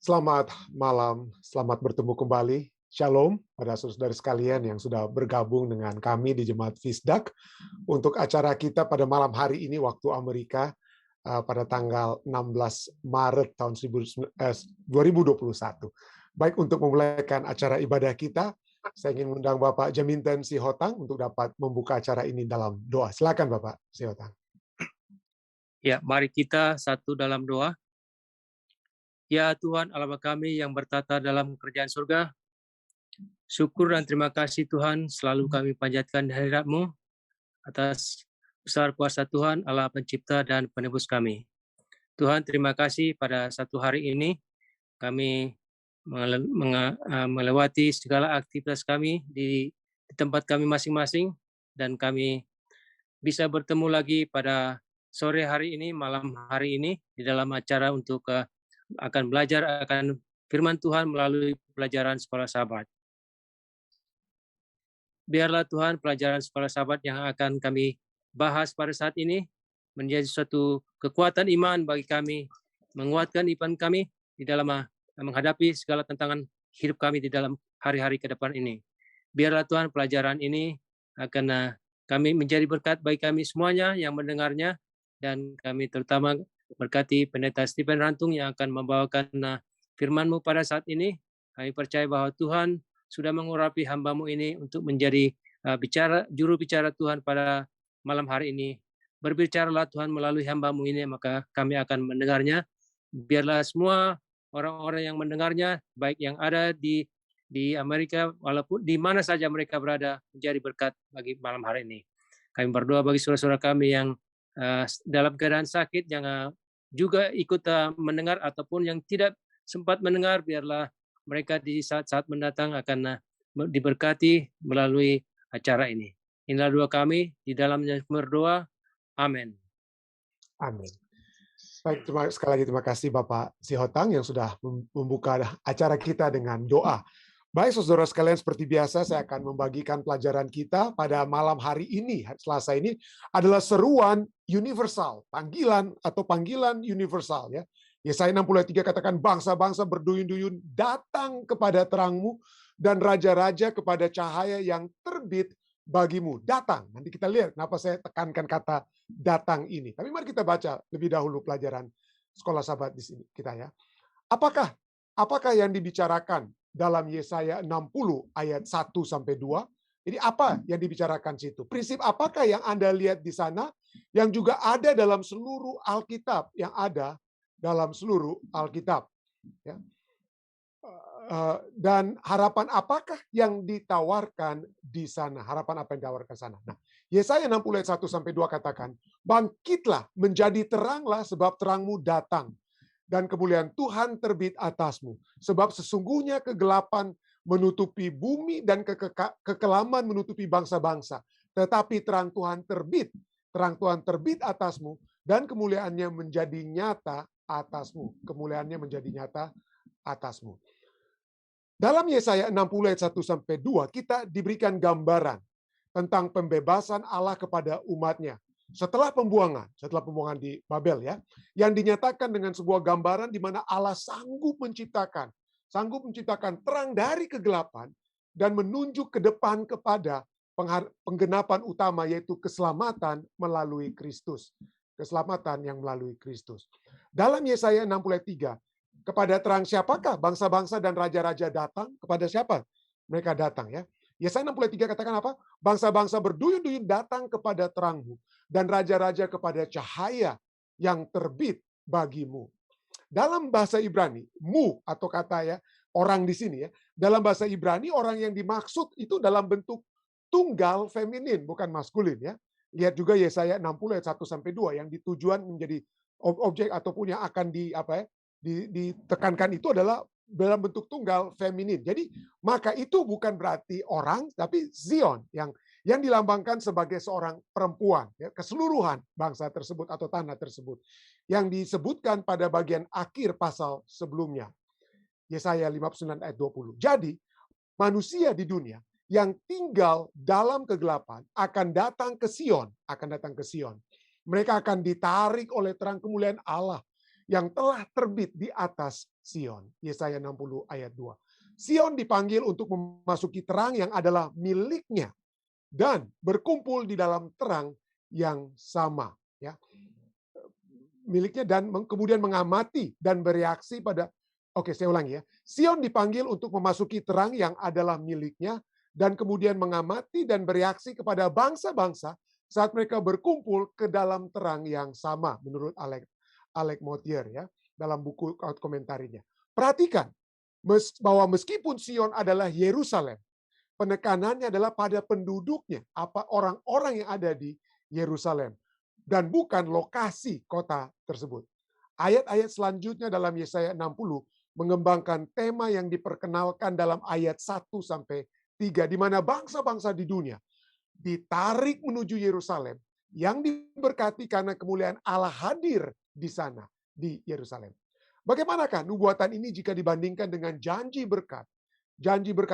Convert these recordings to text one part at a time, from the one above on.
Selamat malam, selamat bertemu kembali. Shalom pada saudara sekalian yang sudah bergabung dengan kami di Jemaat Fisdak untuk acara kita pada malam hari ini waktu Amerika pada tanggal 16 Maret tahun 2021. Baik, untuk memulaikan acara ibadah kita, saya ingin mengundang Bapak Jaminten Sihotang untuk dapat membuka acara ini dalam doa. Silakan Bapak Sihotang. Ya, mari kita satu dalam doa. Ya Tuhan Allah kami yang bertata dalam kerajaan surga, syukur dan terima kasih Tuhan selalu kami panjatkan di hadirat-Mu atas besar kuasa Tuhan Allah pencipta dan penebus kami. Tuhan terima kasih pada satu hari ini kami melewati segala aktivitas kami di tempat kami masing-masing dan kami bisa bertemu lagi pada sore hari ini, malam hari ini di dalam acara untuk akan belajar akan firman Tuhan melalui pelajaran sekolah sahabat. Biarlah Tuhan pelajaran sekolah sahabat yang akan kami bahas pada saat ini menjadi suatu kekuatan iman bagi kami, menguatkan iman kami di dalam menghadapi segala tantangan hidup kami di dalam hari-hari ke depan ini. Biarlah Tuhan pelajaran ini akan kami menjadi berkat bagi kami semuanya yang mendengarnya, dan kami terutama berkati Pendeta Stephen Rantung yang akan membawakan firman-Mu pada saat ini. Kami percaya bahwa Tuhan sudah mengurapi hamba-Mu ini untuk menjadi juru bicara Tuhan pada malam hari ini. Berbicaralah Tuhan melalui hamba-Mu ini, maka kami akan mendengarnya. Biarlah semua orang-orang yang mendengarnya, baik yang ada di Amerika, walaupun di mana saja mereka berada, menjadi berkat bagi malam hari ini. Kami berdoa bagi saudara-saudara kami yang dalam keadaan sakit, yang juga ikut mendengar ataupun yang tidak sempat mendengar, biarlah mereka di saat-saat mendatang akan diberkati melalui acara ini. Inilah doa kami, di dalamnya berdoa. Amin. Amin. Baik, sekali lagi terima kasih Bapak Sihotang yang sudah membuka acara kita dengan doa. Baik, saudara sekalian, seperti biasa saya akan membagikan pelajaran kita pada malam hari ini, Selasa ini, adalah seruan universal, panggilan universal, ya. Yesaya 60:3 katakan, bangsa-bangsa berduyun-duyun datang kepada terang-Mu dan raja-raja kepada cahaya yang terbit bagimu. Datang. Nanti kita lihat kenapa saya tekankan kata datang ini. Tapi mari kita baca lebih dahulu pelajaran sekolah sahabat di sini kita, ya. Apakah yang dibicarakan dalam Yesaya 60 ayat 1 sampai 2? Jadi apa yang dibicarakan situ? Prinsip apakah yang Anda lihat di sana yang juga ada dalam seluruh Alkitab, ya. Dan harapan apakah yang ditawarkan di sana? Harapan apa yang ditawarkan sana? Nah, Yesaya 60 ayat 1 sampai 2 katakan, bangkitlah, menjadi teranglah, sebab terang-Mu datang dan kemuliaan Tuhan terbit atasmu. Sebab sesungguhnya kegelapan menutupi bumi dan kekelaman menutupi bangsa-bangsa. Tetapi terang Tuhan terbit atasmu, dan kemuliaannya menjadi nyata atasmu. Kemuliaannya menjadi nyata atasmu. Dalam Yesaya 60 ayat 1 sampai 2 kita diberikan gambaran tentang pembebasan Allah kepada umatnya setelah pembuangan di Babel, ya, yang dinyatakan dengan sebuah gambaran di mana Allah sanggup menciptakan terang dari kegelapan dan menunjuk ke depan kepada penggenapan utama, yaitu keselamatan melalui Kristus. Keselamatan yang melalui Kristus. Dalam Yesaya 60 ayat 3, kepada terang siapakah bangsa-bangsa dan raja-raja datang? Kepada siapa mereka datang, ya? Yesaya 63 katakan apa? Bangsa-bangsa berduyun-duyun datang kepada terang-Mu, dan raja-raja kepada cahaya yang terbit bagimu. Dalam bahasa Ibrani, mu atau kata, ya, orang di sini, ya. Dalam bahasa Ibrani, orang yang dimaksud itu dalam bentuk tunggal feminin, bukan maskulin, ya. Lihat juga Yesaya 60 ayat 1 sampai 2 yang ditujuan menjadi objek ataupun yang akan ditekankan itu adalah dalam bentuk tunggal feminin. Jadi maka itu bukan berarti orang, tapi Zion yang dilambangkan sebagai seorang perempuan, ya, keseluruhan bangsa tersebut atau tanah tersebut yang disebutkan pada bagian akhir pasal sebelumnya, Yesaya 59 ayat 20. Jadi manusia di dunia yang tinggal dalam kegelapan akan datang ke Sion. Mereka akan ditarik oleh terang kemuliaan Allah yang telah terbit di atas Sion. Yesaya 60 ayat 2. Sion dipanggil untuk memasuki terang yang adalah miliknya dan berkumpul di dalam terang yang sama, ya. Miliknya dan kemudian mengamati dan bereaksi pada. Oke, saya ulangi ya. Sion dipanggil untuk memasuki terang yang adalah miliknya dan kemudian mengamati dan bereaksi kepada bangsa-bangsa saat mereka berkumpul ke dalam terang yang sama menurut Alec Motyer ya dalam buku komentarinya. Perhatikan bahwa meskipun Sion adalah Yerusalem, penekanannya adalah pada penduduknya, apa orang-orang yang ada di Yerusalem dan bukan lokasi kota tersebut. Ayat-ayat selanjutnya dalam Yesaya 60 mengembangkan tema yang diperkenalkan dalam ayat 1 sampai 3 di mana bangsa-bangsa di dunia ditarik menuju Yerusalem yang diberkati karena kemuliaan Allah hadir di sana di Yerusalem. Bagaimanakah nubuatan ini jika dibandingkan dengan janji berkat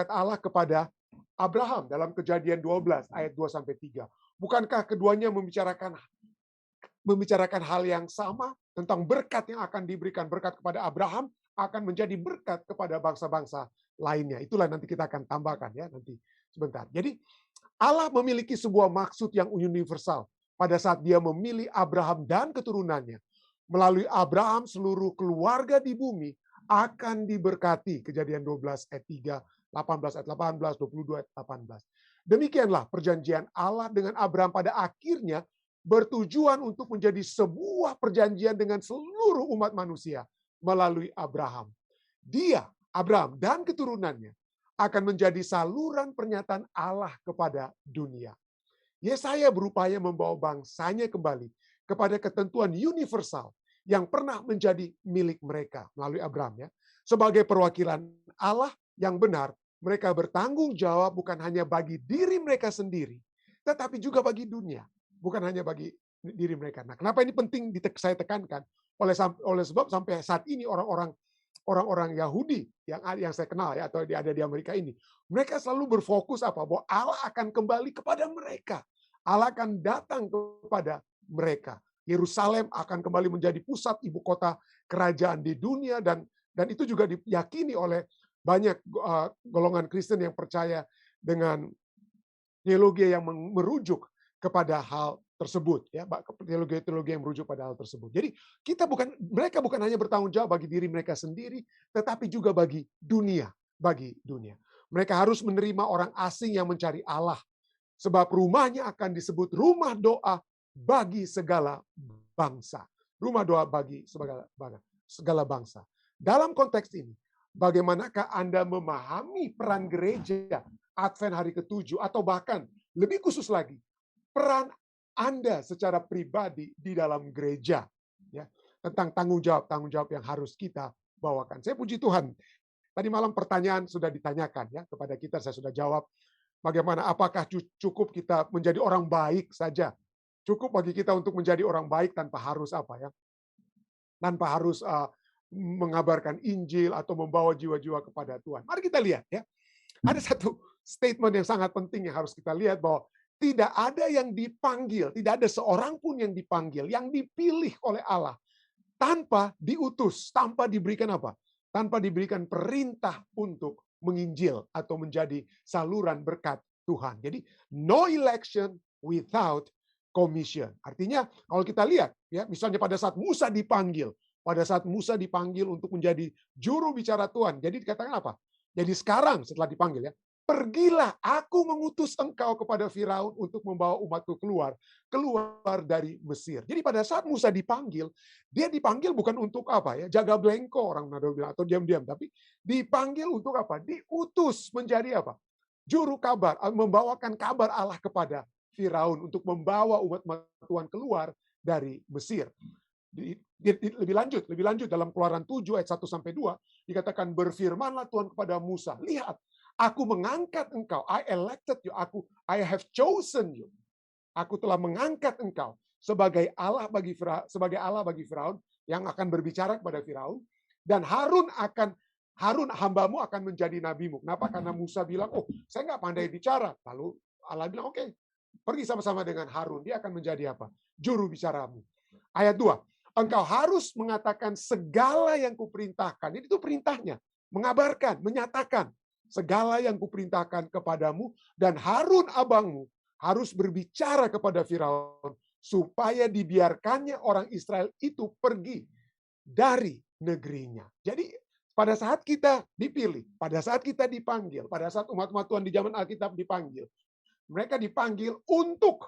Allah kepada Abraham dalam Kejadian 12 ayat 2 sampai 3? Bukankah keduanya membicarakan hal yang sama tentang berkat yang akan diberikan? Berkat kepada Abraham akan menjadi berkat kepada bangsa-bangsa lainnya. Itulah nanti kita akan tambahkan ya nanti sebentar. Jadi Allah memiliki sebuah maksud yang universal pada saat dia memilih Abraham dan keturunannya. Melalui Abraham seluruh keluarga di bumi akan diberkati. Kejadian 12 ayat 3, 18 ayat 18, 22 ayat 18. Demikianlah perjanjian Allah dengan Abraham pada akhirnya bertujuan untuk menjadi sebuah perjanjian dengan seluruh umat manusia melalui Abraham. Dia, Abraham dan keturunannya akan menjadi saluran pernyataan Allah kepada dunia. Yesaya berupaya membawa bangsanya kembali kepada ketentuan universal yang pernah menjadi milik mereka melalui Abraham ya. Sebagai perwakilan Allah yang benar, mereka bertanggung jawab bukan hanya bagi diri mereka sendiri, tetapi juga bagi dunia. Bukan hanya bagi diri mereka. Nah, kenapa ini penting saya tekankan? Oleh sebab sampai saat ini orang-orang Yahudi yang saya kenal ya atau ada di Amerika ini, mereka selalu berfokus apa? Bahwa Allah akan kembali kepada mereka. Allah akan datang kepada mereka. Yerusalem akan kembali menjadi pusat ibu kota kerajaan di dunia dan itu juga diyakini oleh banyak golongan Kristen yang percaya dengan teologi yang merujuk kepada hal tersebut ya, teologi yang merujuk pada hal tersebut. Jadi mereka bukan hanya bertanggung jawab bagi diri mereka sendiri, tetapi juga bagi dunia. Mereka harus menerima orang asing yang mencari Allah, sebab rumahnya akan disebut rumah doa bagi segala bangsa. Rumah doa bagi segala bangsa. Dalam konteks ini, bagaimanakah Anda memahami peran gereja Advent hari ke-7 atau bahkan lebih khusus lagi peran Anda secara pribadi di dalam gereja ya, tentang tanggung jawab yang harus kita bawakan. Saya puji Tuhan. Tadi malam pertanyaan sudah ditanyakan ya kepada kita, saya sudah jawab. Bagaimana apakah cukup kita menjadi orang baik saja? Cukup bagi kita untuk menjadi orang baik tanpa harus apa ya? Tanpa harus mengabarkan Injil atau membawa jiwa-jiwa kepada Tuhan. Mari kita lihat ya. Ada satu statement yang sangat penting yang harus kita lihat bahwa tidak ada yang dipanggil, tidak ada seorang pun yang dipanggil, yang dipilih oleh Allah tanpa diutus, tanpa diberikan apa? Tanpa diberikan perintah untuk menginjil atau menjadi saluran berkat Tuhan. Jadi no election without commission. Artinya kalau kita lihat ya, misalnya pada saat Musa dipanggil untuk menjadi juru bicara Tuhan. Jadi dikatakan apa? Jadi sekarang setelah dipanggil ya, pergilah, aku mengutus engkau kepada Firaun untuk membawa umatku keluar dari Mesir. Jadi pada saat Musa dipanggil, dia dipanggil bukan untuk apa ya, jaga belengko orang Manado bilang atau diam-diam, tapi dipanggil untuk apa? Diutus menjadi apa? Juru kabar, membawakan kabar Allah kepada Firaun untuk membawa umat Tuhan keluar dari Mesir. Lebih lanjut dalam Keluaran 7 ayat 1 sampai 2 dikatakan berfirmanlah Tuhan kepada Musa, lihat, aku mengangkat engkau, I elected you, I have chosen you. Aku telah mengangkat engkau sebagai Allah bagi Firaun yang akan berbicara kepada Firaun, dan Harun hambamu akan menjadi nabimu. Kenapa? Karena Musa bilang, oh saya nggak pandai bicara. Lalu Allah bilang, oke, pergi sama-sama dengan Harun, dia akan menjadi apa? Juru bicaramu. Ayat 2. Engkau harus mengatakan segala yang kuperintahkan. Ini itu perintahnya. Mengabarkan, menyatakan. Segala yang kuperintahkan kepadamu, dan Harun abangmu harus berbicara kepada Firaun supaya dibiarkannya orang Israel itu pergi dari negerinya. Jadi pada saat kita dipilih, pada saat kita dipanggil, pada saat umat-umat Tuhan di zaman Alkitab dipanggil, mereka dipanggil untuk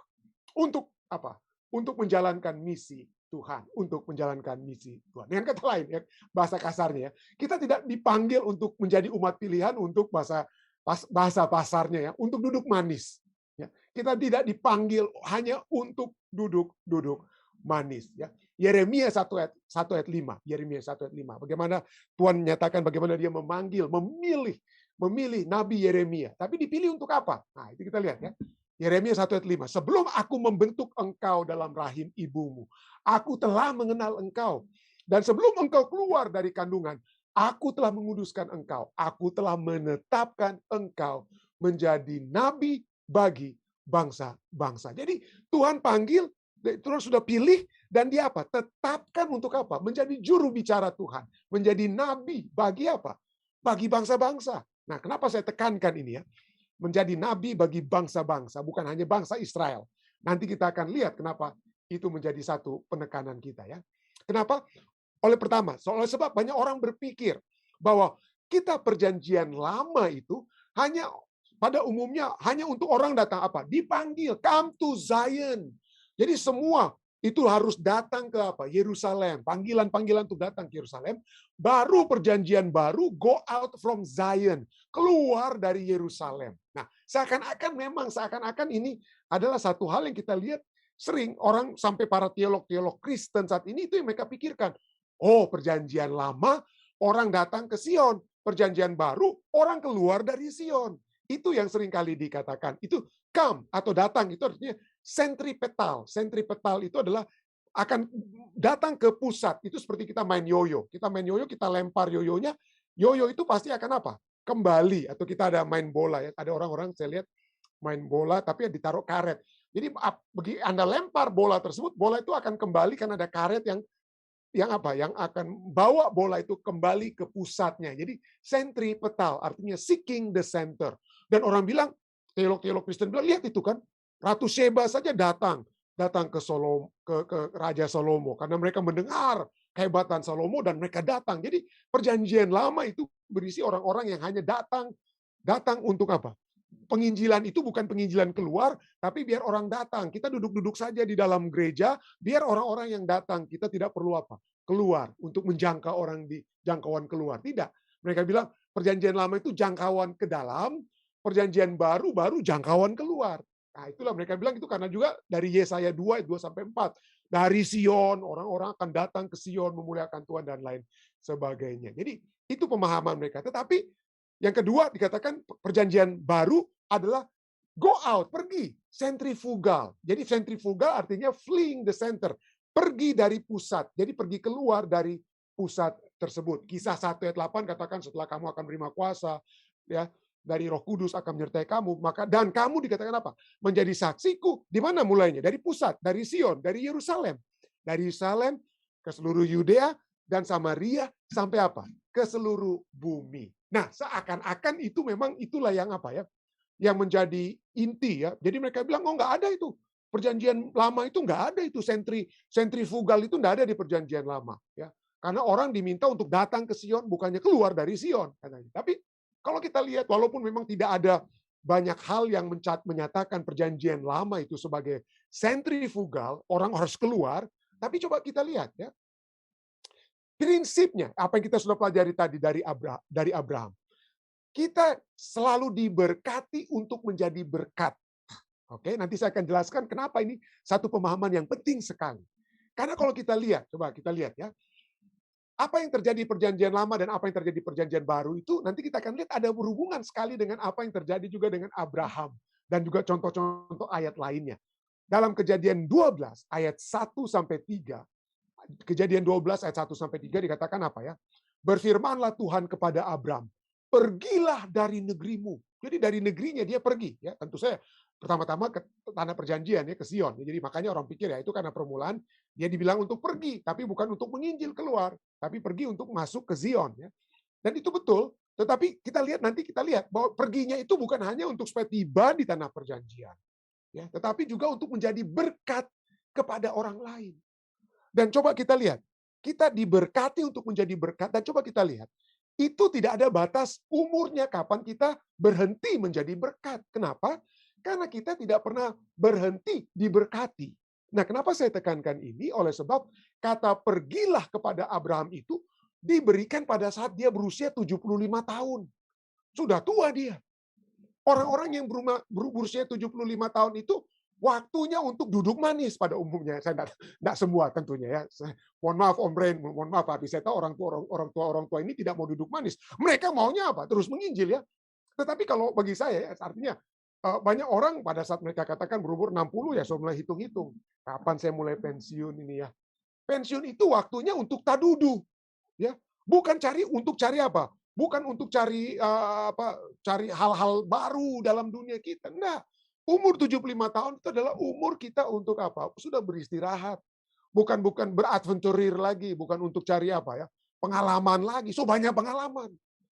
apa? Untuk menjalankan misi Tuhan, untuk menjalankan misi Tuhan. Dengan kata lain, ya, bahasa kasarnya, kita tidak dipanggil untuk menjadi umat pilihan untuk bahasa pasarnya, ya, untuk duduk manis. Ya. Kita tidak dipanggil hanya untuk duduk manis. Ya. Yeremia 1 ayat 5. Yeremia 1 ayat 5. Bagaimana Tuhan menyatakan bagaimana dia memanggil, memilih Nabi Yeremia. Tapi dipilih untuk apa? Nah, itu kita lihat ya. Yeremia 1 ayat 5. Sebelum aku membentuk engkau dalam rahim ibumu, aku telah mengenal engkau. Dan sebelum engkau keluar dari kandungan, aku telah menguduskan engkau. Aku telah menetapkan engkau menjadi nabi bagi bangsa-bangsa. Jadi Tuhan panggil, Tuhan sudah pilih, dan dia apa? Tetapkan untuk apa? Menjadi juru bicara Tuhan. Menjadi nabi bagi apa? Bagi bangsa-bangsa. Nah, kenapa saya tekankan ini ya? Menjadi nabi bagi bangsa-bangsa, bukan hanya bangsa Israel. Nanti kita akan lihat kenapa itu menjadi satu penekanan kita ya. Kenapa? Oleh sebab banyak orang berpikir bahwa kita perjanjian lama itu hanya pada umumnya hanya untuk orang datang apa? Dipanggil, come to Zion. Jadi semua itu harus datang ke apa? Yerusalem. Panggilan-panggilan untuk datang ke Yerusalem. Baru perjanjian baru, go out from Zion. Keluar dari Yerusalem. Nah, seakan-akan ini adalah satu hal yang kita lihat sering orang sampai para teolog-teolog Kristen saat ini itu yang mereka pikirkan. Oh, perjanjian lama, orang datang ke Sion. Perjanjian baru, orang keluar dari Sion. Itu yang sering kali dikatakan. Itu come atau datang, itu artinya sentripetal. Sentripetal itu adalah akan datang ke pusat. Itu seperti kita main yoyo. Kita main yoyo, kita lempar yoyonya. Yoyo itu pasti akan apa? Kembali. Atau kita ada main bola. Ya. Ada orang-orang saya lihat main bola tapi ditaruh karet. Jadi bagi Anda lempar bola tersebut, bola itu akan kembali karena ada karet yang akan bawa bola itu kembali ke pusatnya. Jadi sentripetal artinya seeking the center. Dan orang bilang, teolog-teolog Kristen bilang, lihat itu kan, Ratu Sheba saja datang ke Raja Salomo karena mereka mendengar kehebatan Salomo dan mereka datang. Jadi perjanjian lama itu berisi orang-orang yang hanya datang untuk apa? Penginjilan itu bukan penginjilan keluar, tapi biar orang datang. Kita duduk-duduk saja di dalam gereja, biar orang-orang yang datang. Kita tidak perlu apa? Keluar untuk menjangkau orang di jangkauan keluar. Tidak. Mereka bilang perjanjian lama itu jangkauan ke dalam, perjanjian baru jangkauan keluar. Nah, itulah mereka bilang itu karena juga dari Yesaya 2 ayat 2 sampai 4. Dari Sion, orang-orang akan datang ke Sion memuliakan Tuhan dan lain sebagainya. Jadi itu pemahaman mereka. Tetapi yang kedua dikatakan perjanjian baru adalah go out, pergi, sentrifugal. Jadi sentrifugal artinya fleeing the center, pergi dari pusat. Jadi pergi keluar dari pusat tersebut. Kisah 1 ayat 8 katakan setelah kamu akan menerima kuasa, ya, dari Roh Kudus akan menyertai kamu, maka dan kamu dikatakan apa? Menjadi saksiku. Di mana mulainya? Dari pusat, dari Sion, dari Yerusalem. Dari Yerusalem ke seluruh Yudea dan Samaria sampai apa? Ke seluruh bumi. Nah, seakan-akan itu memang itulah yang apa ya? Yang menjadi inti ya. Jadi mereka bilang, oh nggak ada itu. Perjanjian lama itu nggak ada itu. Sentrifugal itu nggak ada di perjanjian lama. Ya. Karena orang diminta untuk datang ke Sion, bukannya keluar dari Sion. Katanya. Tapi kalau kita lihat, walaupun memang tidak ada banyak hal yang menyatakan perjanjian lama itu sebagai sentrifugal, orang harus keluar. Tapi coba kita lihat ya. Prinsipnya, apa yang kita sudah pelajari tadi dari Abraham. Kita selalu diberkati untuk menjadi berkat. Oke, nanti saya akan jelaskan kenapa ini satu pemahaman yang penting sekali. Karena kalau kita lihat, coba kita lihat ya. Apa yang terjadi perjanjian lama dan apa yang terjadi perjanjian baru itu nanti kita akan lihat ada berhubungan sekali dengan apa yang terjadi juga dengan Abraham dan juga contoh-contoh ayat lainnya. Dalam Kejadian 12 ayat 1 sampai 3. Kejadian 12 ayat 1 sampai 3 dikatakan apa ya? Berfirmanlah Tuhan kepada Abram, pergilah dari negerimu. Jadi dari negerinya dia pergi ya. Tentu saja Pertama-tama ke tanah perjanjian ya, ke Sion. Jadi makanya orang pikir ya itu karena permulaan dia dibilang untuk pergi, tapi bukan untuk menginjil keluar, tapi pergi untuk masuk ke Zion ya. Dan itu betul, tetapi kita lihat bahwa perginya itu bukan hanya untuk supaya tiba di tanah perjanjian, ya, tetapi juga untuk menjadi berkat kepada orang lain. Dan coba kita lihat, kita diberkati untuk menjadi berkat dan coba kita lihat, itu tidak ada batas umurnya kapan kita berhenti menjadi berkat. Kenapa? Karena kita tidak pernah berhenti diberkati. Nah, kenapa saya tekankan ini? Oleh sebab kata pergilah kepada Abraham itu diberikan pada saat dia berusia 75 tahun. Sudah tua dia. Orang-orang yang berusia 75 tahun itu waktunya untuk duduk manis pada umumnya. Saya enggak semua tentunya ya. Mohon maaf Om Brain, mohon maaf tapi saya tahu orang tua ini tidak mau duduk manis. Mereka maunya apa? Terus menginjil ya. Tetapi kalau bagi saya ya artinya banyak orang pada saat mereka katakan berumur 60 ya saya mulai hitung-hitung. Kapan saya mulai pensiun ini ya? Pensiun itu waktunya untuk tadudu, ya. Bukan cari apa? Bukan untuk cari hal-hal baru dalam dunia kita. Enggak. Umur 75 tahun itu adalah umur kita untuk apa? Sudah beristirahat. Bukan beradventurir lagi, bukan untuk cari apa ya? Pengalaman lagi. So banyak pengalaman.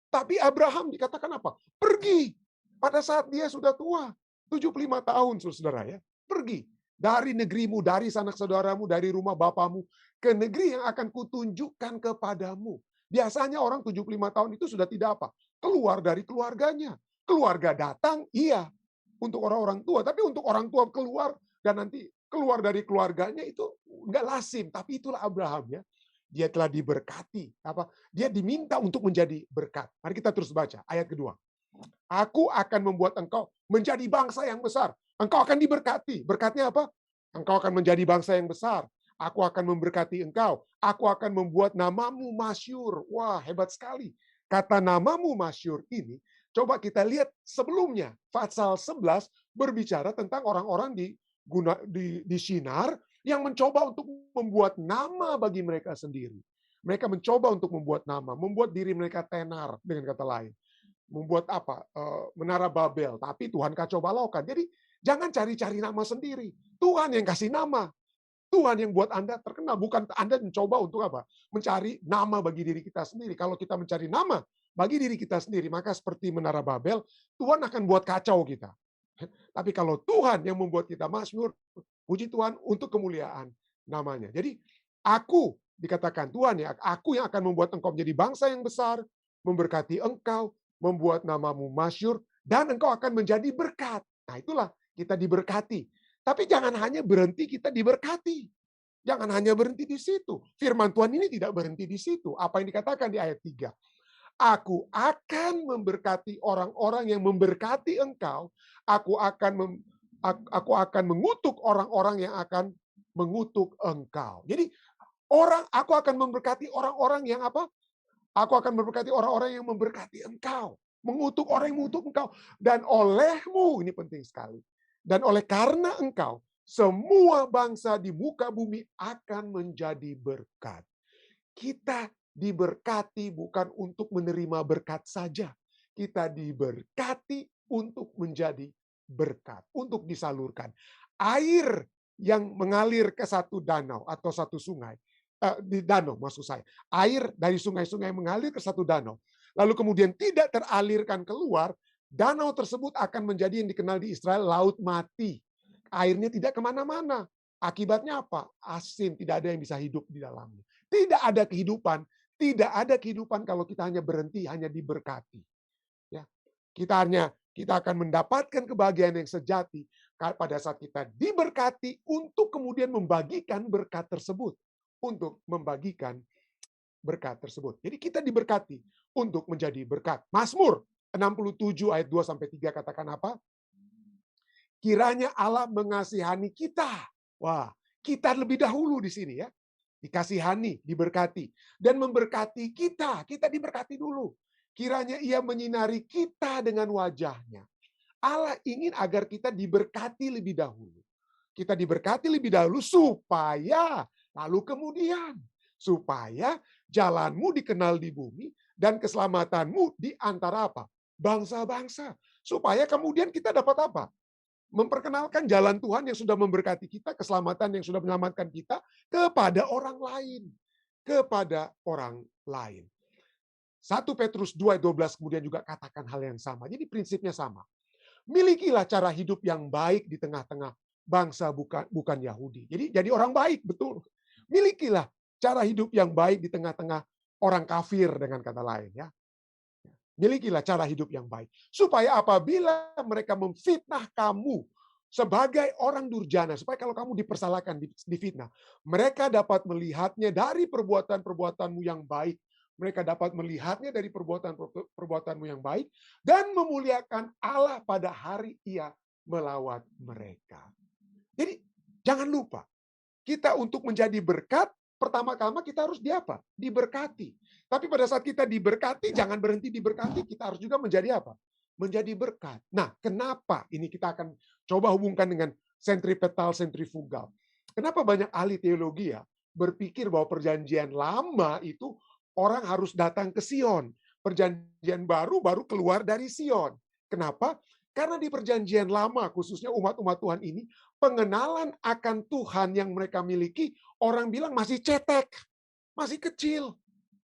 Tapi Abraham dikatakan apa? Pergi. Pada saat dia sudah tua. 75 tahun, saudara ya. Pergi. Dari negerimu, dari sanak saudaramu, dari rumah bapamu, ke negeri yang akan kutunjukkan kepadamu. Biasanya orang 75 tahun itu sudah tidak apa? Keluar dari keluarganya. Keluarga datang, iya. Untuk orang-orang tua. Tapi untuk orang tua keluar, dan nanti keluar dari keluarganya itu enggak lazim. Tapi itulah Abraham ya. Dia telah diberkati. Dia diminta untuk menjadi berkat. Mari kita terus baca ayat kedua. Aku akan membuat engkau menjadi bangsa yang besar. Engkau akan diberkati. Berkatnya apa? Engkau akan menjadi bangsa yang besar. Aku akan memberkati engkau. Aku akan membuat namamu masyhur. Wah, hebat sekali. Kata namamu masyhur ini, coba kita lihat sebelumnya. Pasal 11 berbicara tentang orang-orang di Shinar yang mencoba untuk membuat nama bagi mereka sendiri. Mereka mencoba untuk membuat nama, membuat diri mereka tenar dengan kata lain. Membuat apa? Menara Babel, tapi Tuhan kacau balaukan. Jadi jangan cari-cari nama sendiri. Tuhan yang kasih nama. Tuhan yang buat Anda terkenal, bukan Anda mencoba untuk apa? Mencari nama bagi diri kita sendiri. Kalau kita mencari nama bagi diri kita sendiri, maka seperti Menara Babel, Tuhan akan buat kacau kita. Tapi kalau Tuhan yang membuat kita masyhur, puji Tuhan untuk kemuliaan namanya. Jadi aku dikatakan Tuhan ya, aku yang akan membuat engkau menjadi bangsa yang besar, memberkati engkau, membuat namamu masyhur, dan engkau akan menjadi berkat. Nah itulah kita diberkati. Tapi jangan hanya berhenti kita diberkati. Jangan hanya berhenti di situ. Firman Tuhan ini tidak berhenti di situ. Apa yang dikatakan di ayat 3? Aku akan memberkati orang-orang yang memberkati engkau. Aku akan mengutuk orang-orang yang akan mengutuk engkau. Jadi aku akan memberkati orang-orang yang apa? Aku akan memberkati orang-orang yang memberkati engkau. Mengutuk orang yang mengutuk engkau. Dan olehmu, ini penting sekali. Dan oleh karena engkau, semua bangsa di muka bumi akan menjadi berkat. Kita diberkati bukan untuk menerima berkat saja. Kita diberkati untuk menjadi berkat, untuk disalurkan. Air yang mengalir ke satu danau atau satu sungai, di danau maksud saya. Air dari sungai-sungai mengalir ke satu danau. Lalu kemudian tidak teralirkan keluar, danau tersebut akan menjadi yang dikenal di Israel laut mati. Airnya tidak kemana-mana. Akibatnya apa? Asin, tidak ada yang bisa hidup di dalamnya. Tidak ada kehidupan. Tidak ada kehidupan kalau kita hanya berhenti, hanya diberkati. Ya, kita akan mendapatkan kebahagiaan yang sejati pada saat kita diberkati untuk kemudian membagikan berkat tersebut. Untuk membagikan berkat tersebut. Jadi kita diberkati untuk menjadi berkat. Mazmur 67 ayat 2-3 katakan apa? Kiranya Allah mengasihani kita. Wah, kita lebih dahulu di sini ya. Dikasihani, diberkati. Dan memberkati kita. Kita diberkati dulu. Kiranya ia menyinari kita dengan wajahnya. Allah ingin agar kita diberkati lebih dahulu. Kita diberkati lebih dahulu supaya, lalu kemudian, supaya jalanmu dikenal di bumi dan keselamatanmu di antara apa? Bangsa-bangsa. Supaya kemudian kita dapat apa? memperkenalkan jalan Tuhan yang sudah memberkati kita, keselamatan yang sudah menyelamatkan kita kepada orang lain. Kepada orang lain. 1 Petrus 2 ayat 12 kemudian juga katakan hal yang sama. Jadi prinsipnya sama. Milikilah cara hidup yang baik di tengah-tengah bangsa bukan Yahudi. Jadi orang baik, betul. Milikilah cara hidup yang baik di tengah-tengah orang kafir, dengan kata lain, ya. Milikilah cara hidup yang baik. Supaya apabila mereka memfitnah kamu sebagai orang durjana, supaya kalau kamu dipersalahkan, difitnah, mereka dapat melihatnya dari perbuatan-perbuatanmu yang baik. Mereka dapat melihatnya dari perbuatan-perbuatanmu yang baik dan memuliakan Allah pada hari Ia melawat mereka. Jadi jangan lupa, kita untuk menjadi berkat, pertama-tama kita harus diapa? Diberkati. Tapi pada saat kita diberkati, jangan berhenti diberkati, kita harus juga menjadi apa? Menjadi berkat. Nah, kenapa? Ini kita akan coba hubungkan dengan sentripetal, sentrifugal. Kenapa banyak ahli teologi ya berpikir bahwa perjanjian lama itu orang harus datang ke Sion. Perjanjian baru keluar dari Sion. Kenapa? Karena di perjanjian lama, khususnya umat-umat Tuhan ini, pengenalan akan Tuhan yang mereka miliki, orang bilang masih cetek, masih kecil.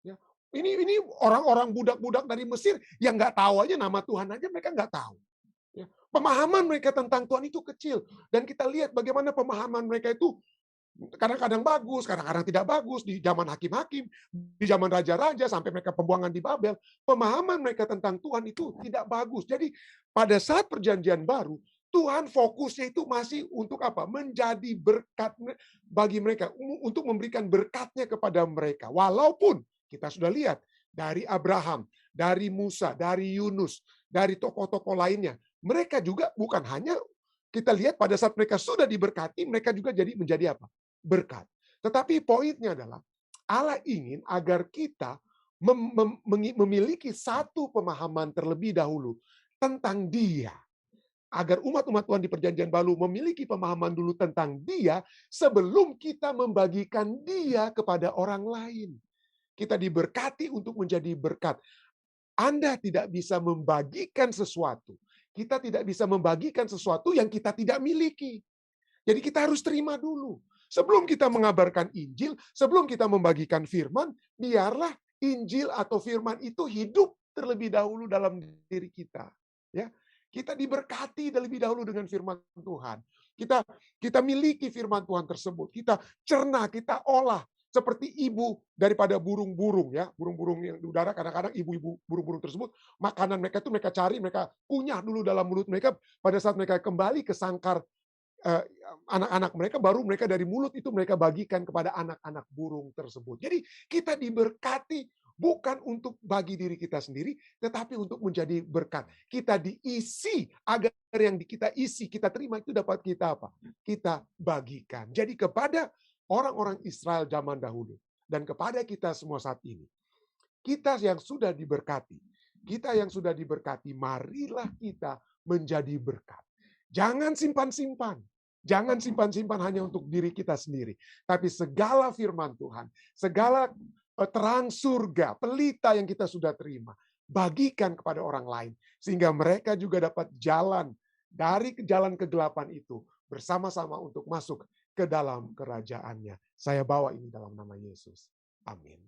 Ya. Ini orang-orang budak-budak dari Mesir yang nggak tahu aja nama Tuhan aja mereka nggak tahu. Ya. Pemahaman mereka tentang Tuhan itu kecil. Dan kita lihat bagaimana pemahaman mereka itu kadang-kadang bagus, kadang-kadang tidak bagus. Di zaman hakim-hakim, di zaman raja-raja, sampai mereka pembuangan di Babel, pemahaman mereka tentang Tuhan itu tidak bagus. Jadi pada saat perjanjian baru, Tuhan fokusnya itu masih untuk apa? Menjadi berkat bagi mereka, untuk memberikan berkatnya kepada mereka. Walaupun kita sudah lihat dari Abraham, dari Musa, dari Yunus, dari tokoh-tokoh lainnya, mereka juga bukan hanya kita lihat pada saat mereka sudah diberkati, mereka juga menjadi apa? Berkat. Tetapi poinnya adalah Allah ingin agar kita memiliki satu pemahaman terlebih dahulu tentang Dia. Agar umat-umat Tuhan di perjanjian baru memiliki pemahaman dulu tentang Dia sebelum kita membagikan Dia kepada orang lain. Kita diberkati untuk menjadi berkat. Anda tidak bisa membagikan sesuatu. Kita tidak bisa membagikan sesuatu yang kita tidak miliki. Jadi kita harus terima dulu. Sebelum kita mengabarkan Injil, sebelum kita membagikan firman, biarlah Injil atau firman itu hidup terlebih dahulu dalam diri kita. Ya, kita diberkati terlebih dahulu dengan firman Tuhan. Kita miliki firman Tuhan tersebut. Kita cerna, kita olah. Seperti ibu daripada burung-burung, ya, burung-burung yang di udara, kadang-kadang ibu-ibu burung-burung tersebut, makanan mereka itu mereka cari, mereka kunyah dulu dalam mulut mereka. Pada saat mereka kembali ke sangkar anak-anak mereka, baru mereka dari mulut itu mereka bagikan kepada anak-anak burung tersebut. Jadi kita diberkati bukan untuk bagi diri kita sendiri, tetapi untuk menjadi berkat. Kita diisi agar yang kita isi, kita terima itu dapat kita apa? Kita bagikan. Jadi kepada orang-orang Israel zaman dahulu dan kepada kita semua saat ini, kita yang sudah diberkati, marilah kita menjadi berkat. Jangan simpan-simpan. Jangan simpan-simpan hanya untuk diri kita sendiri. Tapi segala firman Tuhan, segala terang surga, pelita yang kita sudah terima, bagikan kepada orang lain. Sehingga mereka juga dapat jalan dari jalan kegelapan itu bersama-sama untuk masuk ke dalam kerajaannya. Saya bawa ini dalam nama Yesus. Amin.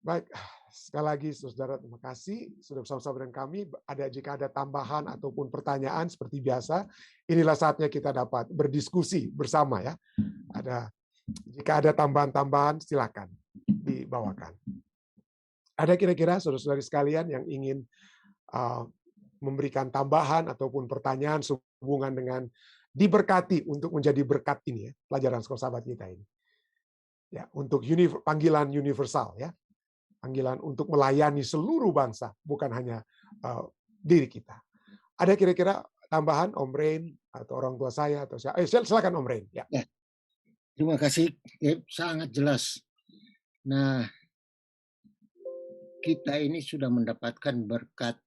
Baik, sekali lagi saudara, terima kasih sudah bersama-sama dengan kami. Jika ada tambahan ataupun pertanyaan seperti biasa, inilah saatnya kita dapat berdiskusi bersama ya. Jika ada tambahan-tambahan silakan dibawakan. Ada kira-kira saudara-saudari sekalian yang ingin memberikan tambahan ataupun pertanyaan sehubungan dengan diberkati untuk menjadi berkat ini ya, pelajaran sekolah sahabat kita ini. Ya, untuk panggilan universal ya. Panggilan untuk melayani seluruh bangsa, bukan hanya diri kita. Ada kira-kira tambahan Om Rain atau orang tua saya atau siapa? Silakan Om Rain. Ya. Terima kasih, sangat jelas. Nah, kita ini sudah mendapatkan berkat,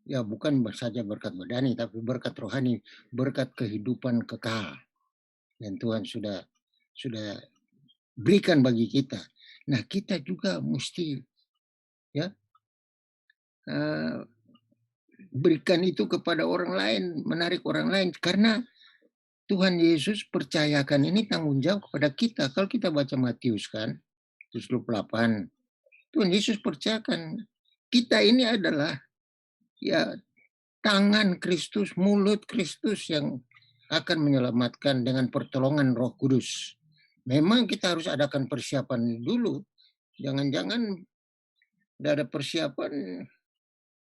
ya bukan saja berkat badani, tapi berkat rohani, berkat kehidupan kekal. Dan Tuhan sudah berikan bagi kita. Nah, kita juga mesti ya berikan itu kepada orang lain, menarik orang lain. Karena Tuhan Yesus percayakan ini tanggung jawab kepada kita. Kalau kita baca Matius kan, 28, Tuhan Yesus percayakan kita ini adalah ya tangan Kristus, mulut Kristus yang akan menyelamatkan dengan pertolongan Roh Kudus. Memang kita harus adakan persiapan dulu. Jangan-jangan tidak ada persiapan,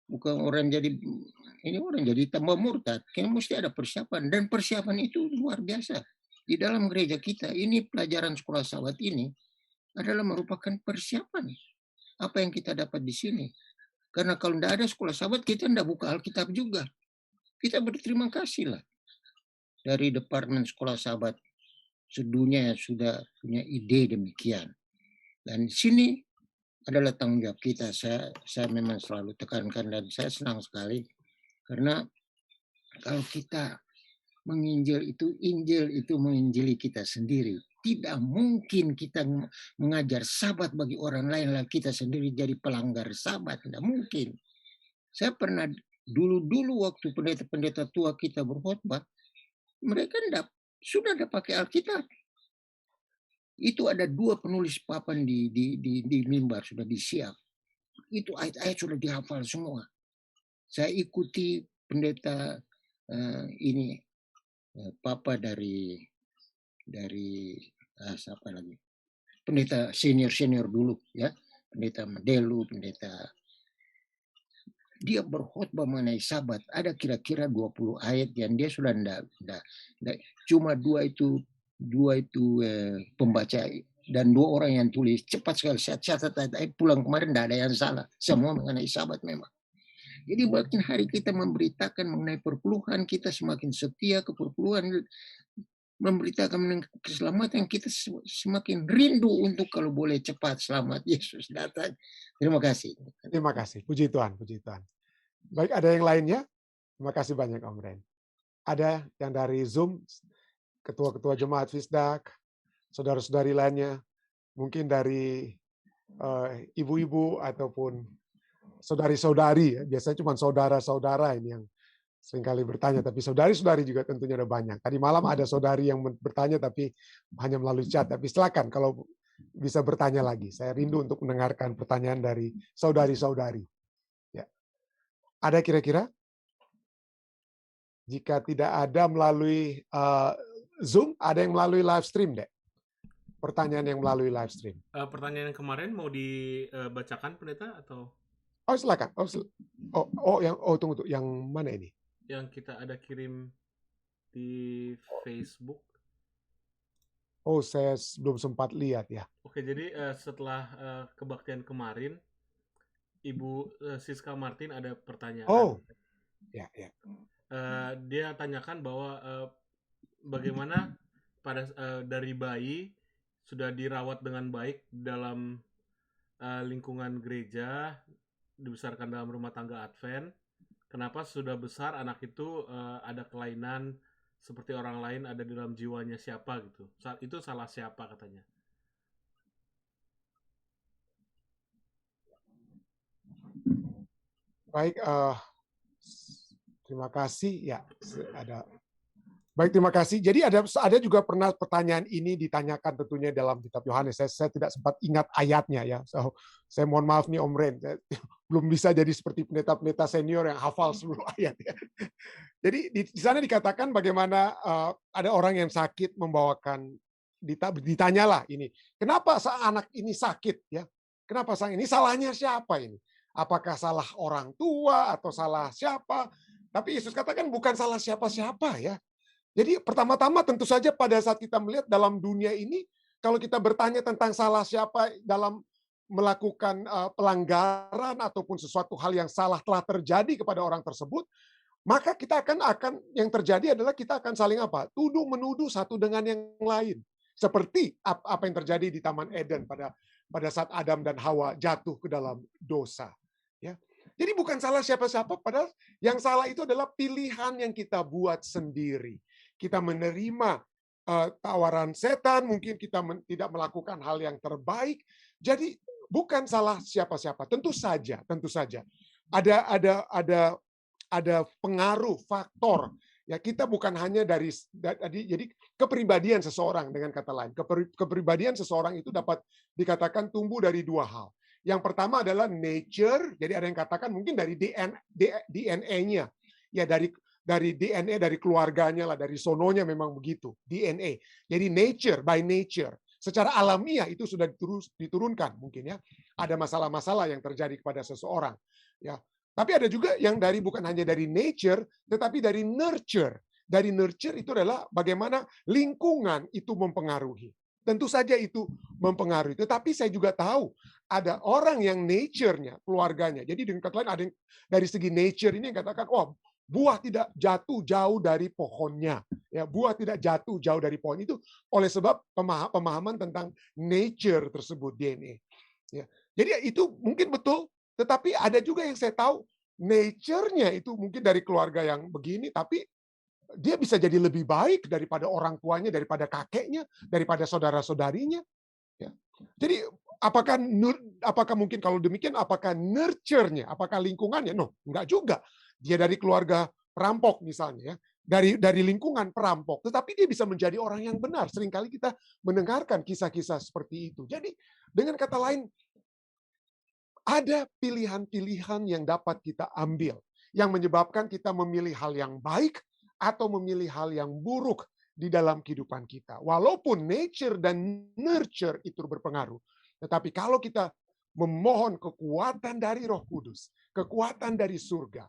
bukan orang jadi tambah murtad. Kayaknya mesti ada persiapan, dan persiapan itu luar biasa. Di dalam gereja kita ini, pelajaran sekolah sahabat ini adalah merupakan persiapan apa yang kita dapat di sini. Karena kalau tidak ada sekolah sahabat, kita tidak buka Alkitab juga. Kita berterima kasih lah dari Departemen Sekolah Sahabat sedunia yang sudah punya ide demikian. Dan di sini adalah tanggung jawab kita. Saya memang selalu tekankan, dan saya senang sekali karena kalau kita menginjil itu, Injil itu menginjili kita sendiri. Tidak mungkin kita mengajar sabat bagi orang lain lalu kita sendiri jadi pelanggar sabat. Tidak mungkin. Saya pernah dulu waktu pendeta-pendeta tua kita berkhotbah, mereka sudah ada pakai Alkitab. Itu ada 2 penulis papan di mimbar sudah disiap. Itu ayat-ayat sudah dihafal semua. Saya ikuti pendeta papa dari siapa lagi? Pendeta senior dulu ya, pendeta Madelu, dia berkhotbah mengenai sabat. Ada kira-kira 20 ayat yang dia sudah enggak, cuma dua itu pembaca dan 2 orang yang tulis. Cepat sekali saya catat ayat pulang kemarin, tidak ada yang salah. Semua mengenai sabat memang. Jadi makin hari kita memberitakan mengenai perpuluhan, kita semakin setia ke perpuluhan, memberitakan mengenai keselamatan, kita semakin rindu untuk kalau boleh cepat selamat Yesus datang. Terima kasih. Terima kasih. Puji Tuhan, puji Tuhan. Baik, ada yang lainnya? Terima kasih banyak Om Ren. Ada yang dari Zoom, ketua-ketua jemaat Fisdak, saudara-saudari lainnya, mungkin dari ibu-ibu ataupun saudari-saudari, biasanya cuma saudara-saudara ini yang seringkali bertanya, tapi saudari-saudari juga tentunya ada banyak. Tadi malam ada saudari yang bertanya tapi hanya melalui chat, tapi silakan kalau bisa bertanya lagi. Saya rindu untuk mendengarkan pertanyaan dari saudari-saudari. Ya. Ada kira-kira? Jika tidak ada melalui Zoom, ada yang melalui live stream, Dek? Pertanyaan yang melalui live stream. Pertanyaan yang kemarin mau dibacakan pendeta atau? Oh, silakan. Tunggu, yang mana ini? Yang kita ada kirim di Facebook. Oh, saya belum sempat lihat ya. Oke, jadi setelah kebaktian kemarin, Ibu Siska Martin ada pertanyaan. Oh, ya. Dia tanyakan bahwa bagaimana dari bayi sudah dirawat dengan baik dalam lingkungan gereja, dibesarkan dalam rumah tangga Advent. Kenapa sudah besar anak itu ada kelainan seperti orang lain ada di dalam jiwanya siapa gitu? Itu salah siapa katanya? Baik, terima kasih. Ya, ada. Baik, terima kasih. Jadi ada juga pernah pertanyaan ini ditanyakan tentunya dalam kitab Yohanes. Saya tidak sempat ingat ayatnya ya. Saya mohon maaf nih Om Ren. Saya belum bisa jadi seperti pendeta-pendeta senior yang hafal seluruh ayat ya. Jadi di sana dikatakan bagaimana ada orang yang sakit membawakan, ditanyalah ini, kenapa anak ini sakit ya? Kenapa ini salahnya siapa ini? Apakah salah orang tua atau salah siapa? Tapi Yesus katakan bukan salah siapa-siapa ya. Jadi pertama-tama tentu saja pada saat kita melihat dalam dunia ini, kalau kita bertanya tentang salah siapa dalam melakukan pelanggaran ataupun sesuatu hal yang salah telah terjadi kepada orang tersebut, maka kita akan yang terjadi adalah kita akan saling apa? Tuduh menuduh satu dengan yang lain. Seperti apa yang terjadi di Taman Eden pada saat Adam dan Hawa jatuh ke dalam dosa. Ya. Jadi bukan salah siapa-siapa, padahal yang salah itu adalah pilihan yang kita buat sendiri. Kita menerima tawaran setan, mungkin kita tidak melakukan hal yang terbaik. Jadi bukan salah siapa-siapa. Tentu saja ada ada pengaruh, faktor. Ya, kita bukan hanya jadi kepribadian seseorang, dengan kata lain. Kepribadian seseorang itu dapat dikatakan tumbuh dari dua hal. Yang pertama adalah nature, jadi ada yang katakan mungkin dari DNA-nya. Ya, dari DNA, dari keluarganya lah, dari sononya memang begitu, DNA. Jadi nature, by nature. Secara alamiah itu sudah diturunkan mungkin ya. Ada masalah-masalah yang terjadi kepada seseorang. Ya. Tapi ada juga yang bukan hanya dari nature, tetapi dari nurture. Dari nurture itu adalah bagaimana lingkungan itu mempengaruhi. Tentu saja itu mempengaruhi. Tetapi saya juga tahu ada orang yang nature-nya, keluarganya. Jadi dengan kata lain ada yang dari segi nature ini yang katakan, oh, buah tidak jatuh jauh dari pohonnya. Ya, buah tidak jatuh jauh dari pohon itu oleh sebab pemahaman tentang nature tersebut, DNA. Ya. Jadi itu mungkin betul. Tetapi ada juga yang saya tahu nature-nya itu mungkin dari keluarga yang begini, tapi dia bisa jadi lebih baik daripada orang tuanya, daripada kakeknya, daripada saudara-saudarinya. Ya. Jadi apakah mungkin kalau demikian, apakah nurture-nya, apakah lingkungannya? No, enggak juga. Dia dari keluarga perampok misalnya, ya. Dari lingkungan perampok, tetapi dia bisa menjadi orang yang benar. Seringkali kita mendengarkan kisah-kisah seperti itu. Jadi dengan kata lain, ada pilihan-pilihan yang dapat kita ambil, yang menyebabkan kita memilih hal yang baik atau memilih hal yang buruk di dalam kehidupan kita. Walaupun nature dan nurture itu berpengaruh, tetapi kalau kita memohon kekuatan dari Roh Kudus, kekuatan dari surga,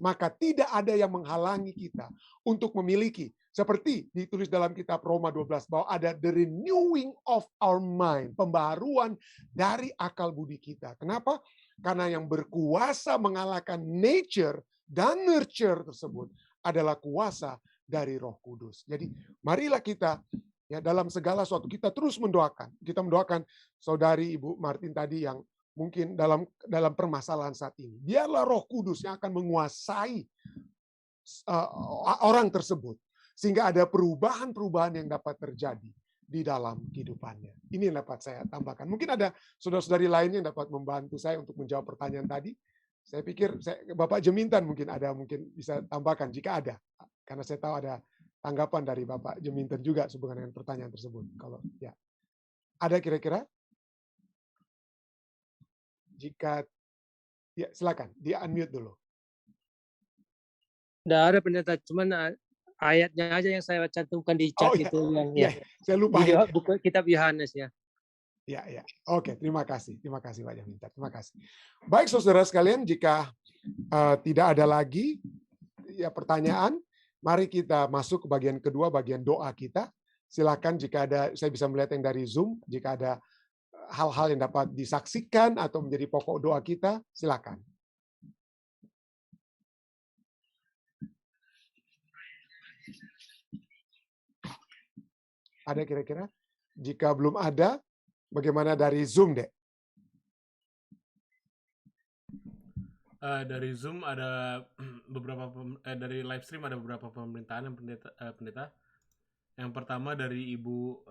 maka tidak ada yang menghalangi kita untuk memiliki, seperti ditulis dalam kitab Roma 12, bahwa ada the renewing of our mind, pembaharuan dari akal budi kita. Kenapa? Karena yang berkuasa mengalahkan nature dan nurture tersebut adalah kuasa dari Roh Kudus. Jadi marilah kita, ya, dalam segala sesuatu kita terus mendoakan. Kita mendoakan saudari Ibu Martin tadi yang mungkin dalam permasalahan saat ini. Biarlah Roh Kudus yang akan menguasai orang tersebut, sehingga ada perubahan-perubahan yang dapat terjadi di dalam kehidupannya. Ini yang dapat saya tambahkan. Mungkin ada saudara-saudari lain yang dapat membantu saya untuk menjawab pertanyaan tadi. Saya pikir Bapak Jemintan mungkin bisa tambahkan jika ada. Karena saya tahu ada tanggapan dari Bapak Jemintan juga sehubungan dengan pertanyaan tersebut. Kalau ya. Ada kira-kira? Jika ya, silakan, dia unmute dulu. Tidak ada pendeta, cuman ayatnya aja yang saya cantumkan di chat itu yang ya. Saya lupa di buku kitab Yohanes ya. Ya. Oke, terima kasih Pak Jaminta. Terima kasih. Baik saudara sekalian, jika tidak ada lagi ya pertanyaan, mari kita masuk ke bagian kedua, bagian doa kita. Silakan jika ada, saya bisa melihat yang dari Zoom, jika ada hal-hal yang dapat disaksikan atau menjadi pokok doa kita, silakan. Ada kira-kira? Jika belum ada, bagaimana dari Zoom, Dek? Dari Zoom ada beberapa dari live stream ada beberapa pemerintahan yang pendeta. Yang pertama dari Ibu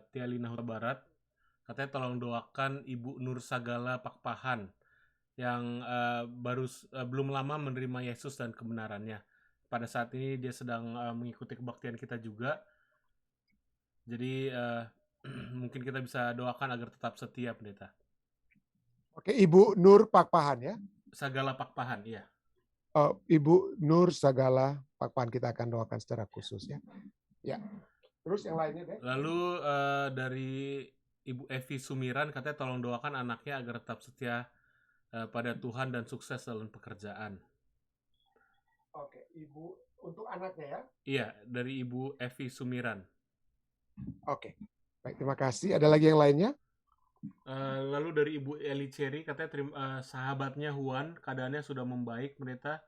Tialina Huta Barat, katanya tolong doakan Ibu Nur Sagala Pakpahan yang belum lama menerima Yesus dan kebenarannya. Pada saat ini dia sedang mengikuti kebaktian kita juga. Jadi mungkin kita bisa doakan agar tetap setia, pendeta. Oke, Ibu Nur Pakpahan ya? Sagala Pakpahan, iya. Ibu Nur Sagala Pakpahan kita akan doakan secara khusus ya. Ya. Terus yang lainnya, deh? Lalu dari Ibu Evi Sumiran katanya tolong doakan anaknya agar tetap setia pada Tuhan dan sukses dalam pekerjaan. Oke, Ibu untuk anaknya ya? Iya, dari Ibu Evi Sumiran. Oke. Baik, terima kasih. Ada lagi yang lainnya? Lalu dari Ibu Eli Cherry katanya sahabatnya Juan keadaannya sudah membaik, pendeta.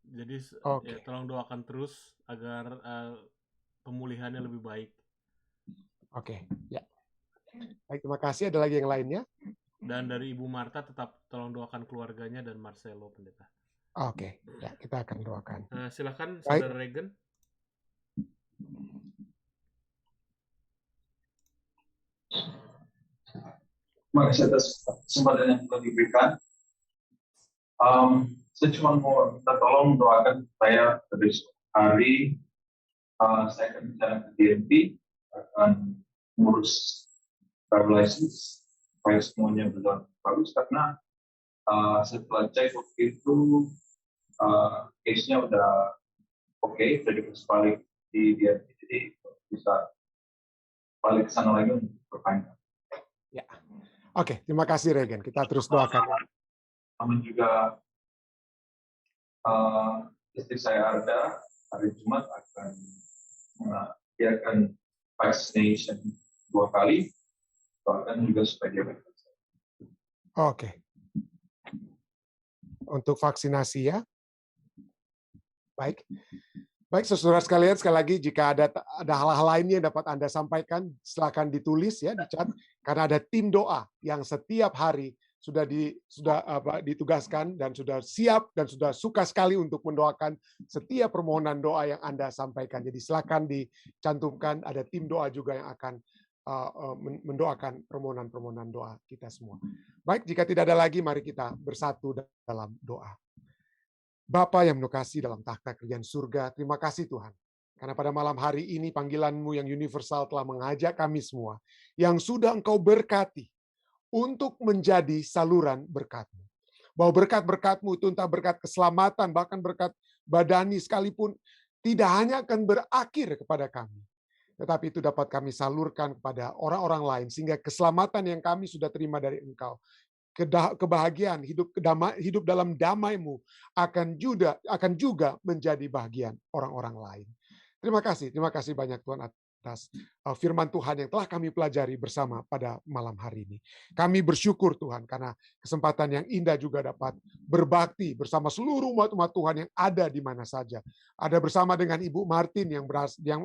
Jadi ya, tolong doakan terus agar pemulihannya lebih baik. Oke, ya. Baik, terima kasih. Ada lagi yang lainnya? Dan dari Ibu Marta tetap tolong doakan keluarganya dan Marcelo, pendeta. Oke, ya, kita akan doakan. Silakan, Saudara Regen. Terima kasih atas kesempatan yang telah diberikan. Saya cuma mau minta tolong doakan saya besok hari. Saya akan bicara ke DMP, akan ngurus driver license supaya semuanya berjalan bagus, karena setelah cek waktu itu case-nya udah oke, udah dikasih balik di DMP, jadi bisa balik ke sana lagi untuk perpanjang. Ya. Oke, terima kasih Regen. Kita terus doakan. Namun juga istri saya ada hari Jumat dia akan vaccination 2 kali, doakan juga supaya dia vaksinasi. Oke. Untuk vaksinasi ya. Baik. Baik, saudara sekalian, sekali lagi jika ada hal-hal lainnya yang dapat Anda sampaikan, silakan ditulis ya di chat, karena ada tim doa yang setiap hari sudah ditugaskan dan sudah siap dan sudah suka sekali untuk mendoakan setiap permohonan doa yang Anda sampaikan. Jadi silakan dicantumkan, ada tim doa juga yang akan mendoakan permohonan-permohonan doa kita semua. Baik, jika tidak ada lagi, mari kita bersatu dalam doa. Bapa yang mengasihi dalam takhta kerajaan surga, terima kasih Tuhan. Karena pada malam hari ini panggilan-Mu yang universal telah mengajak kami semua yang sudah Engkau berkati untuk menjadi saluran berkat-Mu. Bahwa berkat-berkat-Mu itu entah berkat keselamatan, bahkan berkat badani sekalipun, tidak hanya akan berakhir kepada kami. Tetapi itu dapat kami salurkan kepada orang-orang lain, sehingga keselamatan yang kami sudah terima dari Engkau, kebahagiaan, hidup dalam damai-Mu akan juga menjadi bagian orang-orang lain. Terima kasih banyak Tuhan atas firman Tuhan yang telah kami pelajari bersama pada malam hari ini. Kami bersyukur Tuhan karena kesempatan yang indah juga dapat berbakti bersama seluruh umat-umat Tuhan yang ada di mana saja. Ada bersama dengan Ibu Martin yang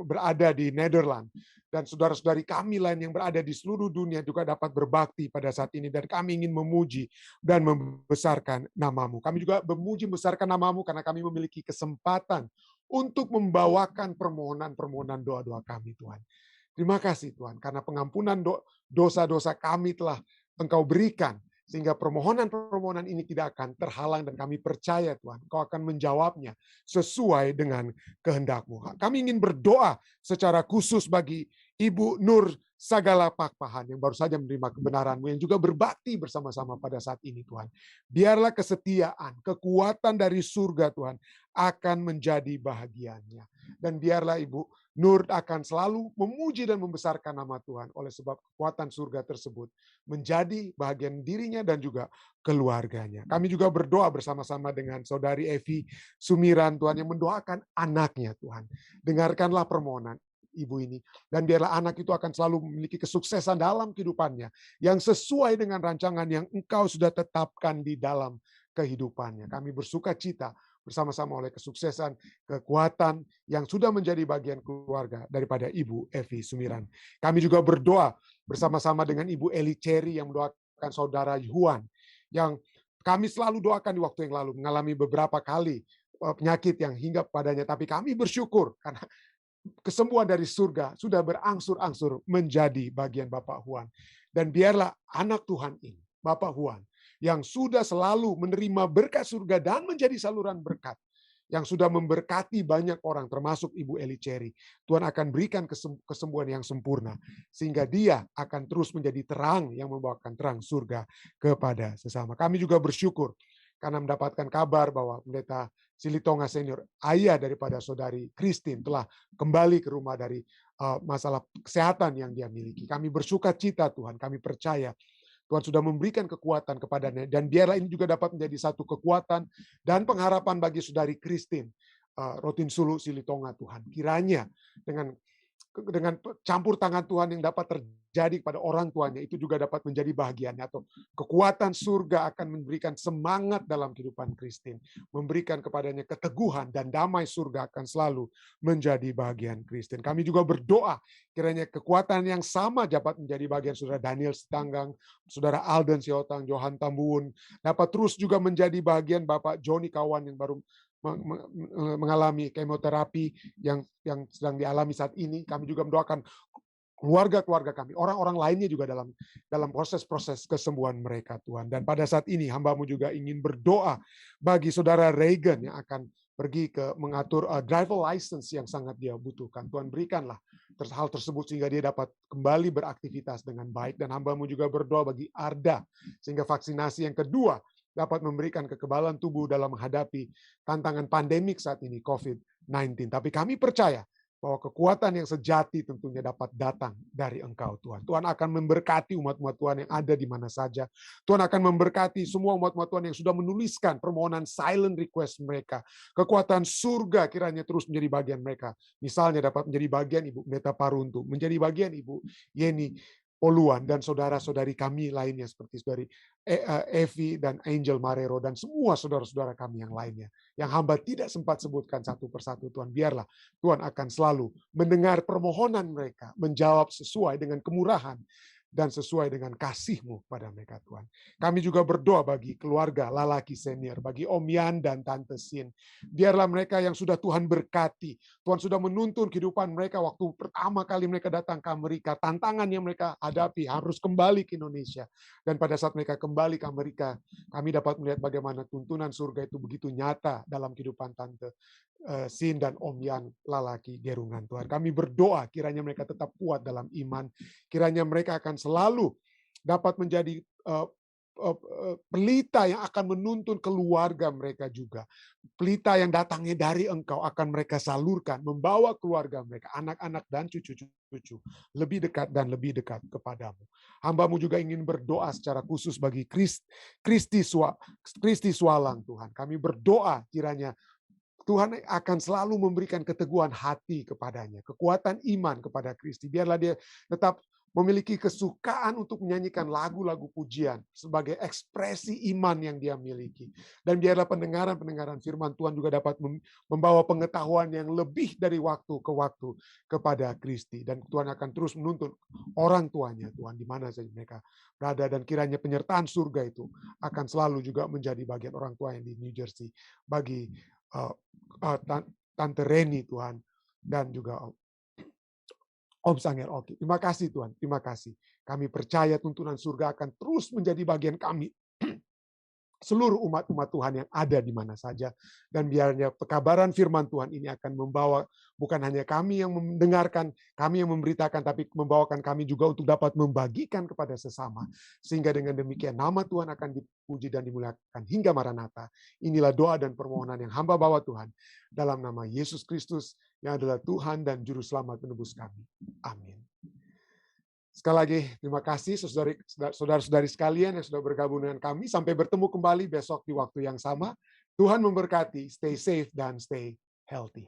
berada di Nederland, dan saudara-saudari kami lain yang berada di seluruh dunia juga dapat berbakti pada saat ini, dan kami ingin memuji dan membesarkan nama-Mu. Kami juga memuji membesarkan nama-Mu karena kami memiliki kesempatan untuk membawakan permohonan-permohonan doa-doa kami, Tuhan. Terima kasih, Tuhan, karena pengampunan dosa-dosa kami telah Engkau berikan, sehingga permohonan-permohonan ini tidak akan terhalang, dan kami percaya, Tuhan, Engkau akan menjawabnya sesuai dengan kehendak-Mu. Kami ingin berdoa secara khusus bagi Ibu Nur Sagala Pakpahan yang baru saja menerima kebenaran-Mu, yang juga berbakti bersama-sama pada saat ini, Tuhan. Biarlah kesetiaan, kekuatan dari surga, Tuhan, akan menjadi bahagiannya. Dan biarlah Ibu Nur akan selalu memuji dan membesarkan nama Tuhan, oleh sebab kekuatan surga tersebut menjadi bahagian dirinya dan juga keluarganya. Kami juga berdoa bersama-sama dengan Saudari Evi Sumiran, Tuhan, yang mendoakan anaknya, Tuhan. Dengarkanlah permohonan Ibu ini, dan biarlah anak itu akan selalu memiliki kesuksesan dalam kehidupannya, yang sesuai dengan rancangan yang Engkau sudah tetapkan di dalam kehidupannya. Kami bersuka cita bersama-sama oleh kesuksesan, kekuatan yang sudah menjadi bagian keluarga daripada Ibu Evi Sumiran. Kami juga berdoa bersama-sama dengan Ibu Eli Cherry yang mendoakan Saudara Yuan, yang kami selalu doakan di waktu yang lalu, mengalami beberapa kali penyakit yang hinggap padanya, tapi kami bersyukur karena kesembuhan dari surga sudah berangsur-angsur menjadi bagian Bapak Huan. Dan biarlah anak Tuhan ini, Bapak Huan, yang sudah selalu menerima berkat surga dan menjadi saluran berkat, yang sudah memberkati banyak orang, termasuk Ibu Eli Cherry, Tuhan akan berikan kesembuhan yang sempurna, sehingga dia akan terus menjadi terang yang membawakan terang surga kepada sesama. Kami juga bersyukur karena mendapatkan kabar bahwa Pendeta Silitonga Senior, ayah daripada Saudari Christine, telah kembali ke rumah dari masalah kesehatan yang dia miliki. Kami bersuka cita, Tuhan, kami percaya Tuhan sudah memberikan kekuatan kepadanya, dan biarlah ini juga dapat menjadi satu kekuatan dan pengharapan bagi Saudari Christine Rotin Sulu Silitonga, Tuhan. Kiranya dengan campur tangan Tuhan yang dapat terjadi kepada orang tuanya, itu juga dapat menjadi bahagiannya, atau kekuatan surga akan memberikan semangat dalam kehidupan Christine, memberikan kepadanya keteguhan, dan damai surga akan selalu menjadi bahagian Christine. Kami juga berdoa kiranya kekuatan yang sama dapat menjadi bagian Saudara Daniel Sitanggang, Saudara Alden Siotang, Johan Tambuun, dapat terus juga menjadi bagian Bapak Joni Kawan yang baru mengalami kemoterapi yang sedang dialami saat ini. Kami juga mendoakan keluarga-keluarga kami, orang-orang lainnya juga dalam proses-proses kesembuhan mereka, Tuhan. Dan pada saat ini hamba-Mu juga ingin berdoa bagi saudara Reagan yang akan pergi ke mengatur driver license yang sangat dia butuhkan. Tuhan, berikanlah hal tersebut sehingga dia dapat kembali beraktivitas dengan baik. Dan hamba-Mu juga berdoa bagi Arda sehingga vaksinasi yang kedua dapat memberikan kekebalan tubuh dalam menghadapi tantangan pandemik saat ini, COVID-19. Tapi kami percaya bahwa kekuatan yang sejati tentunya dapat datang dari Engkau, Tuhan. Tuhan akan memberkati umat-umat Tuhan yang ada di mana saja. Tuhan akan memberkati semua umat-umat Tuhan yang sudah menuliskan permohonan silent request mereka. Kekuatan surga kiranya terus menjadi bagian mereka. Misalnya dapat menjadi bagian Ibu Pendeta Paruntu, menjadi bagian Ibu Yeni Poluan, dan saudara-saudari kami lainnya seperti saudari Evi dan Angel Marrero, dan semua saudara-saudara kami yang lainnya. Yang hamba tidak sempat sebutkan satu persatu, Tuhan. Biarlah Tuhan akan selalu mendengar permohonan mereka, menjawab sesuai dengan kemurahan dan sesuai dengan kasih-Mu pada mereka, Tuhan. Kami juga berdoa bagi keluarga Lalaki Senior, bagi Om Yan dan Tante Sin. Biarlah mereka yang sudah Tuhan berkati, Tuhan sudah menuntun kehidupan mereka waktu pertama kali mereka datang ke Amerika, tantangan yang mereka hadapi harus kembali ke Indonesia. Dan pada saat mereka kembali ke Amerika, kami dapat melihat bagaimana tuntunan surga itu begitu nyata dalam kehidupan Tante Sin dan Om Yan Lalaki Gerungan, Tuhan. Kami berdoa kiranya mereka tetap kuat dalam iman, kiranya mereka akan selalu dapat menjadi pelita yang akan menuntun keluarga mereka juga. Pelita yang datangnya dari Engkau akan mereka salurkan, membawa keluarga mereka, anak-anak dan cucu-cucu lebih dekat dan lebih dekat kepadamu. Hamba-Mu juga ingin berdoa secara khusus bagi Kristi Swalang, Tuhan. Kami berdoa kiranya Tuhan akan selalu memberikan keteguhan hati kepadanya, kekuatan iman kepada Kristi. Biarlah dia tetap memiliki kesukaan untuk menyanyikan lagu-lagu pujian sebagai ekspresi iman yang dia miliki. Dan biarlah pendengaran-pendengaran firman Tuhan juga dapat membawa pengetahuan yang lebih dari waktu ke waktu kepada Kristi. Dan Tuhan akan terus menuntun orang tuanya, Tuhan, di mana saja mereka berada. Dan kiranya penyertaan surga itu akan selalu juga menjadi bagian orang tua yang di New Jersey. Bagi Tante Reni, Tuhan, dan juga Om Sanger Oki. Terima kasih, Tuhan. Terima kasih. Kami percaya tuntunan surga akan terus menjadi bagian kami. Seluruh umat-umat Tuhan yang ada di mana saja. Dan biarnya pekabaran firman Tuhan ini akan membawa bukan hanya kami yang mendengarkan, kami yang memberitakan, tapi membawakan kami juga untuk dapat membagikan kepada sesama. Sehingga dengan demikian nama Tuhan akan dipuji dan dimuliakan hingga Maranatha. Inilah doa dan permohonan yang hamba bawa, Tuhan. Dalam nama Yesus Kristus yang adalah Tuhan dan Juru Selamat penebus kami. Amin. Sekali lagi, terima kasih saudara-saudari sekalian yang sudah bergabung dengan kami. Sampai bertemu kembali besok di waktu yang sama. Tuhan memberkati. Stay safe dan stay healthy.